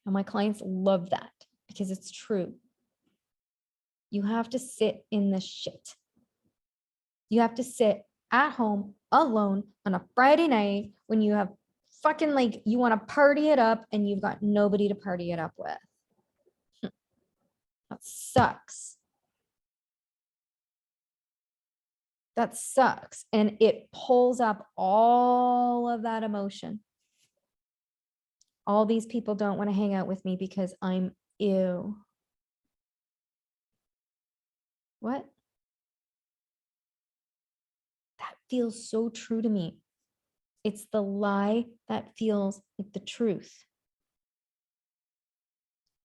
And my clients love that because it's true. You have to sit in the shit. You have to sit at home alone on a Friday night when you have fucking, like, you want to party it up and you've got nobody to party it up with. That sucks. That sucks. And it pulls up all of that emotion. All these people don't want to hang out with me because I'm ew. What? That feels so true to me. It's the lie that feels like the truth.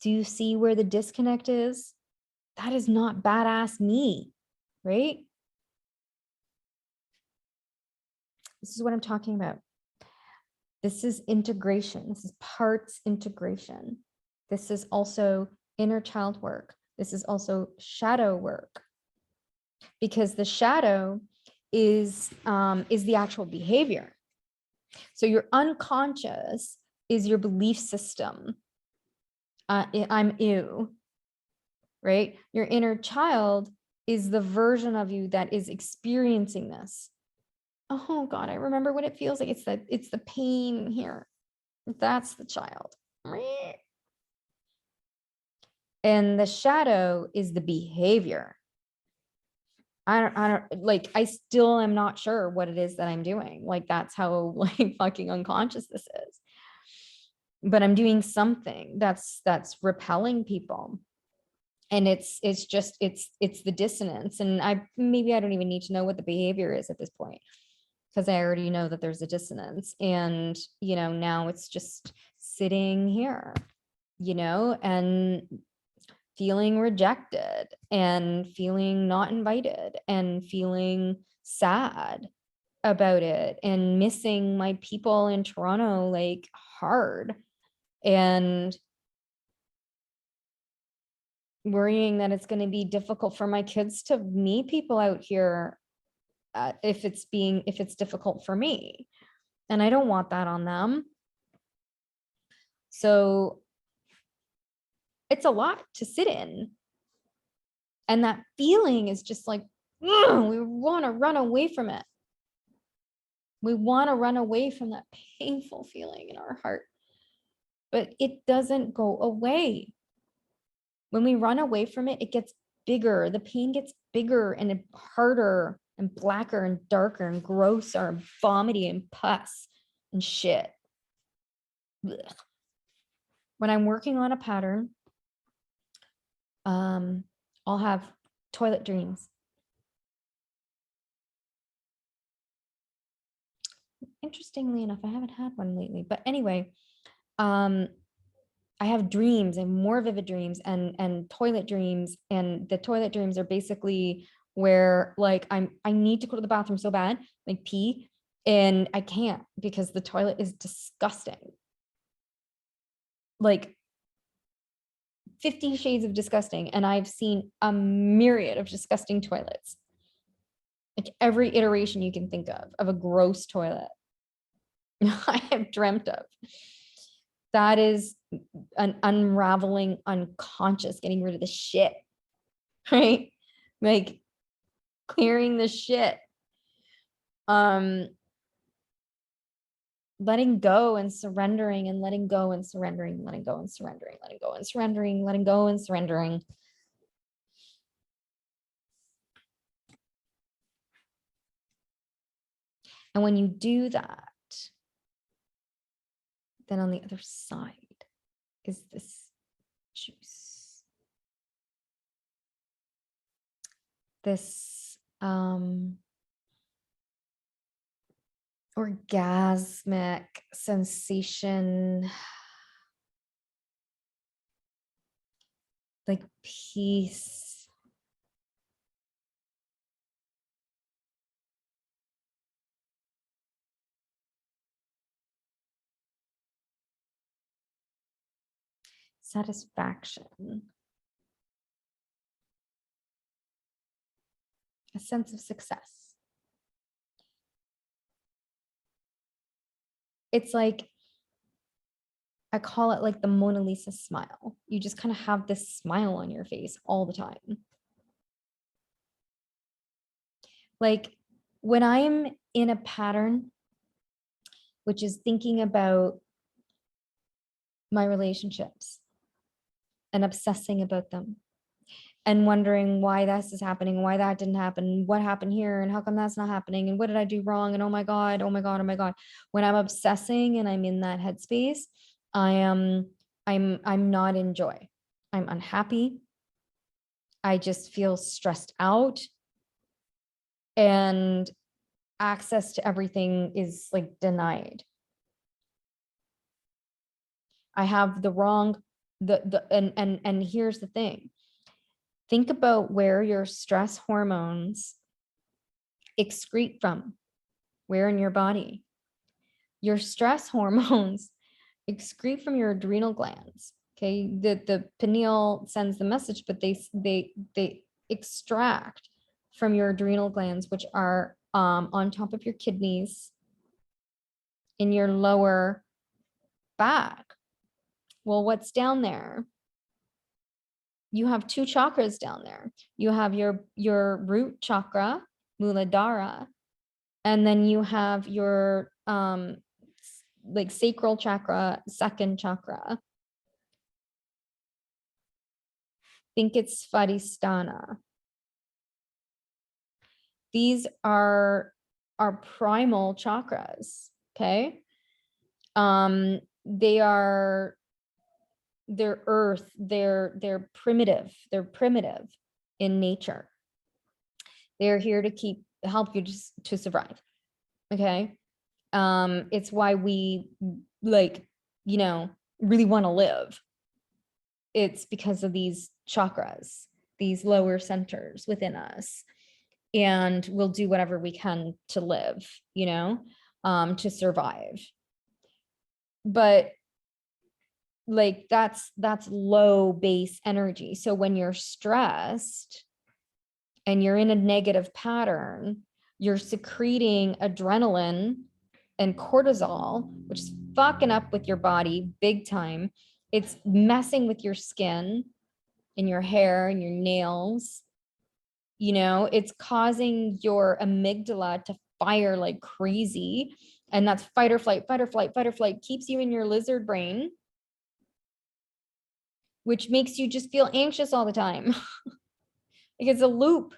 Do you see where the disconnect is? That is not badass me, right? This is what I'm talking about. This is integration. This is parts integration. This is also inner child work. This is also shadow work, because the shadow is the actual behavior. So your unconscious is your belief system. I'm ew, right? Your inner child is the version of you that is experiencing this. Oh God, I remember what it feels like. It's the pain here. That's the child. And the shadow is the behavior. I don't like, I still am not sure what it is that I'm doing. Like, that's how like fucking unconscious this is. But I'm doing something that's repelling people. And it's just, it's the dissonance. And maybe I don't even need to know what the behavior is at this point, because I already know that there's a dissonance. And, now it's just sitting here, and feeling rejected and feeling not invited and feeling sad about it and missing my people in Toronto like hard, and worrying that it's going to be difficult for my kids to meet people out here, if it's difficult for me, and I don't want that on them. So it's a lot to sit in, and that feeling is just like, we want to run away from it. We want to run away from that painful feeling in our heart, but it doesn't go away. When we run away from it, it gets bigger. The pain gets bigger and harder and blacker and darker and grosser and vomity and pus and shit. Ugh. When I'm working on a pattern, I'll have toilet dreams. Interestingly enough, I haven't had one lately, but anyway, I have dreams and more vivid dreams and toilet dreams. And the toilet dreams are basically where like I need to go to the bathroom so bad, like pee, and I can't because the toilet is disgusting. Like 50 shades of disgusting. And I've seen a myriad of disgusting toilets. Like every iteration you can think of a gross toilet. I have dreamt of. That is an unraveling unconscious, getting rid of the shit, right? Like clearing the shit. Letting go and surrendering and letting go and surrendering, letting go and surrendering, letting go and surrendering, letting go and surrendering. And when you do that, then on the other side is this juice. This orgasmic sensation, like peace. Satisfaction. A sense of success. It's like, I call it like the Mona Lisa smile. You just kind of have this smile on your face all the time. Like when I'm in a pattern, which is thinking about my relationships and obsessing about them and wondering why this is happening, why that didn't happen, what happened here, and how come that's not happening, and what did I do wrong, and oh my God, oh my God, oh my God. When I'm obsessing and I'm in that headspace, I'm not in joy. I'm unhappy. I just feel stressed out, and access to everything is like denied. I have the wrong, and here's the thing. Think about where your stress hormones excrete from, where in your body. Your stress hormones excrete from your adrenal glands. Okay, the pineal sends the message, but they extract from your adrenal glands, which are on top of your kidneys in your lower back. Well, what's down there? You have two chakras down there. You have your root chakra, Muladhara, and then you have your like sacral chakra, second chakra. Think it's Svadhisthana. These are our primal chakras, okay? They're earth, they're primitive in nature. They're here to help you just to survive, okay? It's why we like, you know, really want to live. It's because of these chakras, these lower centers within us. And we'll do whatever we can to live, you know, to survive. But like that's low base energy. So when you're stressed and you're in a negative pattern, you're secreting adrenaline and cortisol, which is fucking up with your body big time. It's messing with your skin and your hair and your nails. You know, it's causing your amygdala to fire like crazy. And that's fight or flight, fight or flight, fight or flight, keeps you in your lizard brain, which makes you just feel anxious all the time. Like it's a loop.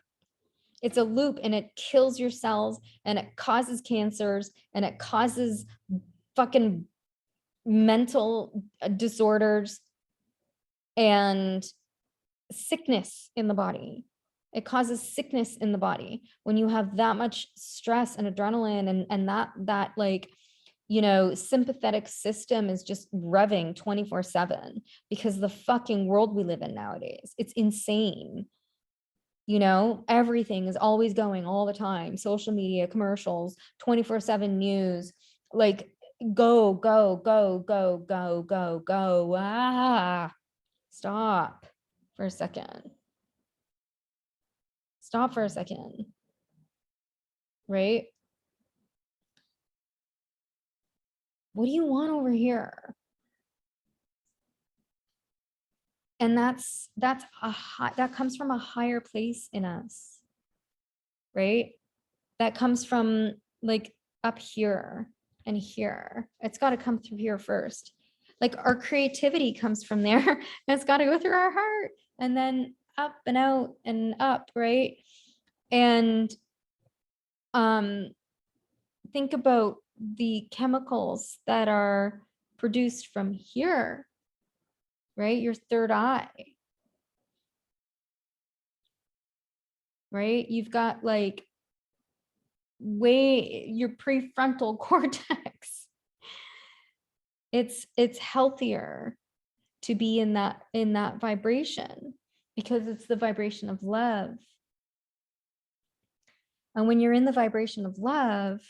It's a loop, and it kills your cells, and it causes cancers, and it causes fucking mental disorders and sickness in the body. It causes sickness in the body when you have that much stress and adrenaline, and that like, you know, sympathetic system is just revving 24/7 because the fucking world we live in nowadays, it's insane. You know, everything is always going all the time. Social media, commercials, 24/7 news, like go, go, go, go, go, go, go. Stop for a second. Stop for a second. Right? What do you want over here? And that comes from a higher place in us, right? That comes from like up here and here. It's got to come through here first. Like our creativity comes from there, and it's got to go through our heart and then up and out and up, right? And think about the chemicals that are produced from here, right? Your third eye, right? You've got like your prefrontal cortex. It's healthier to be in that vibration because it's the vibration of love. And when you're in the vibration of love,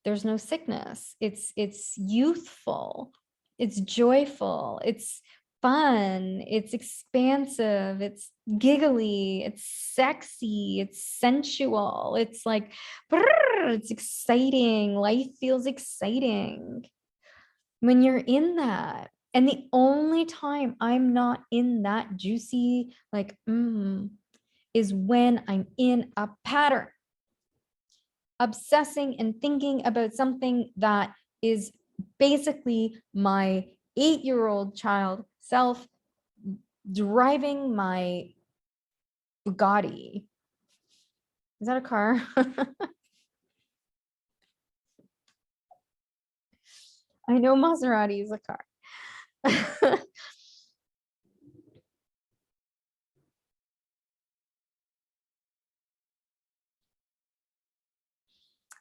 there's no sickness. It's youthful, it's joyful, it's fun, it's expansive, it's giggly, it's sexy, it's sensual, it's like it's exciting. Life feels exciting when you're in that. And the only time I'm not in that juicy like is when I'm in a pattern, obsessing and thinking about something that is basically my 8-year-old child self driving my Bugatti. Is that a car? I know Maserati is a car.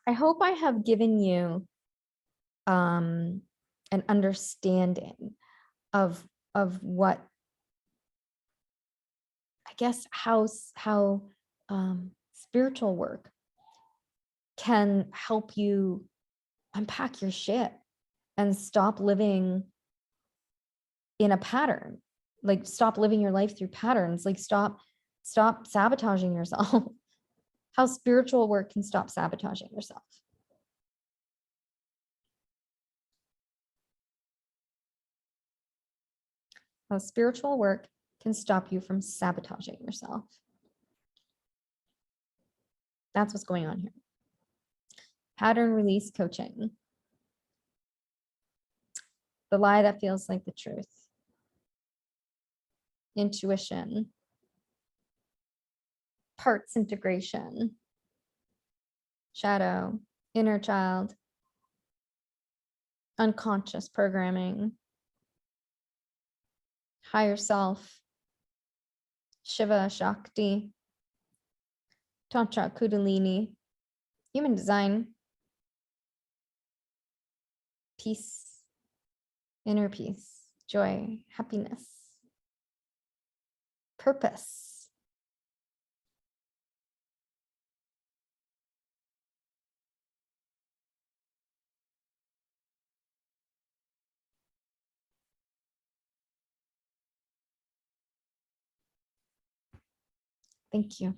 I hope I have given you an understanding of what, I guess, how spiritual work can help you unpack your shit and stop living in a pattern. Like stop living your life through patterns. Like stop sabotaging yourself. How spiritual work can stop sabotaging yourself. How spiritual work can stop you from sabotaging yourself. That's what's going on here. Pattern release coaching. The lie that feels like the truth. Intuition. Parts integration. shadow, inner child, unconscious programming, higher self, Shiva, Shakti, Tantra, Kundalini, human design, peace, inner peace, joy, happiness, purpose. Thank you.